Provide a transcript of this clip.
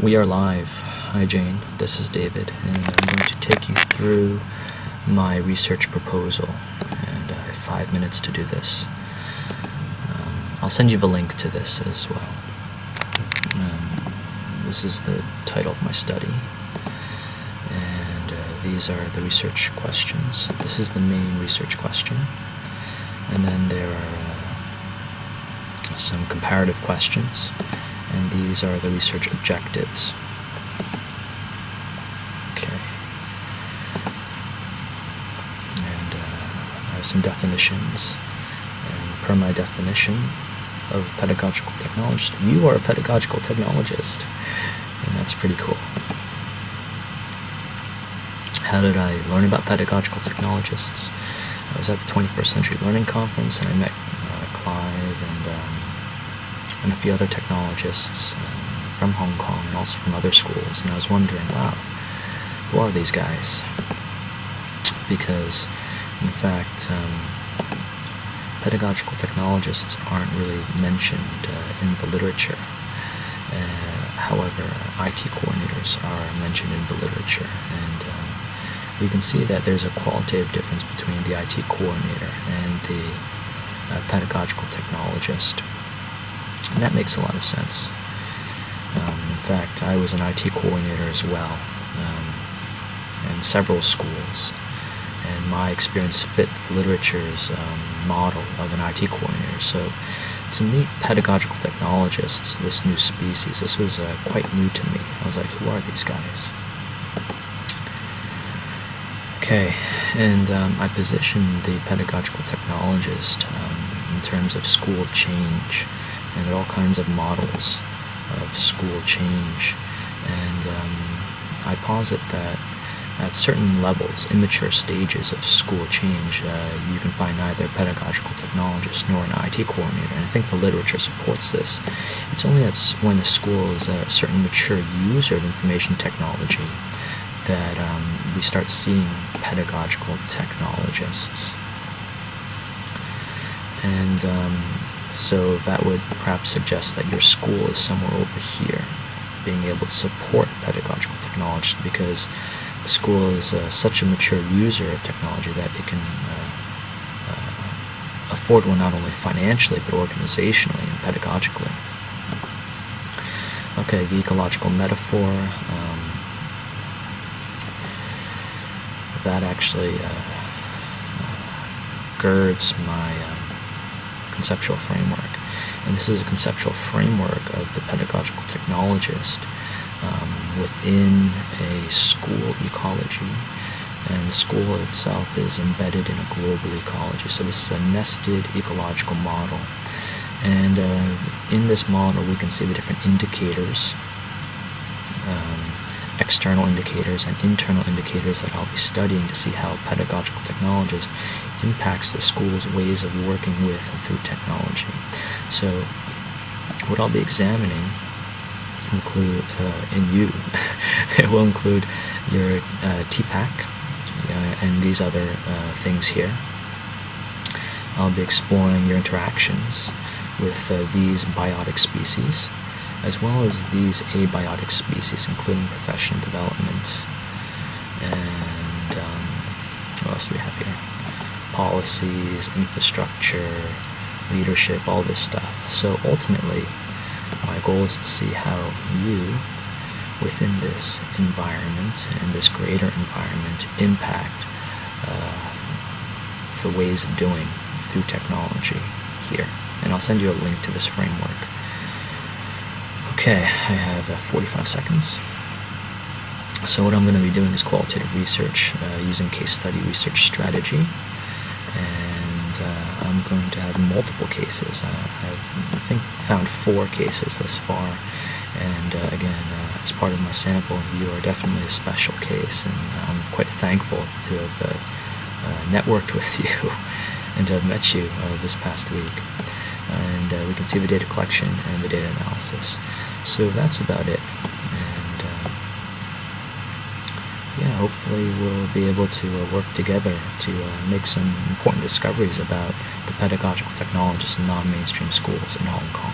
We are live. Hi Jane, this is David, and I'm going to take you through my research proposal, and I have 5 minutes to do this. I'll send you the link to this as well. This is the title of my study, and these are the research questions. This is the main research question, and then there are some comparative questions, and these are the research objectives. Okay. And I have some definitions, and per my definition of pedagogical technologist, you are a pedagogical technologist, and that's pretty cool. How did I learn about pedagogical technologists? I was at the 21st Century Learning Conference, and I met Clive and a few other technologists from Hong Kong and also from other schools, and I was wondering, wow, who are these guys? Because, in fact, pedagogical technologists aren't really mentioned in the literature. However, IT coordinators are mentioned in the literature, and we can see that there's a qualitative difference between the IT coordinator and the pedagogical technologist. And that makes a lot of sense. In fact, I was an IT coordinator as well in several schools, and my experience fit the literature's model of an IT coordinator. So to meet pedagogical technologists, this new species, this was quite new to me. I was like, who are these guys? Okay, and I positioned the pedagogical technologist in terms of school change, and there are all kinds of models of school change, and I posit that at certain levels, immature stages of school change, you can find neither a pedagogical technologist nor an IT coordinator, and I think the literature supports this. It's only when the school is a certain mature user of information technology that we start seeing pedagogical technologists. And so that would perhaps suggest that your school is somewhere over here, being able to support pedagogical technology, because the school is such a mature user of technology that it can afford one not only financially but organizationally and pedagogically. Okay, the ecological metaphor, that actually girds my conceptual framework, and this is a conceptual framework of the pedagogical technologist within a school ecology, and the school itself is embedded in a global ecology. So this is a nested ecological model, and in this model we can see the different indicators, external indicators and internal indicators that I'll be studying to see how pedagogical technologist impacts the school's ways of working with and through technology. So what I'll be examining include it will include your TPAC and these other things here. I'll be exploring your interactions with these biotic species, as well as these abiotic species, including professional development. And what else do we have here? Policies, infrastructure, leadership, all this stuff. So ultimately, my goal is to see how you, within this environment and this greater environment, impact the ways of doing through technology here. And I'll send you a link to this framework. Okay, I have 45 seconds. So what I'm going to be doing is qualitative research using case study research strategy, and I'm going to have multiple cases. I think found 4 cases thus far, and again, as part of my sample, you are definitely a special case, and I'm quite thankful to have networked with you and to have met you this past week. And we can see the data collection and the data analysis. So that's about it. And yeah, hopefully we'll be able to work together to make some important discoveries about the pedagogical technologists in non-mainstream schools in Hong Kong.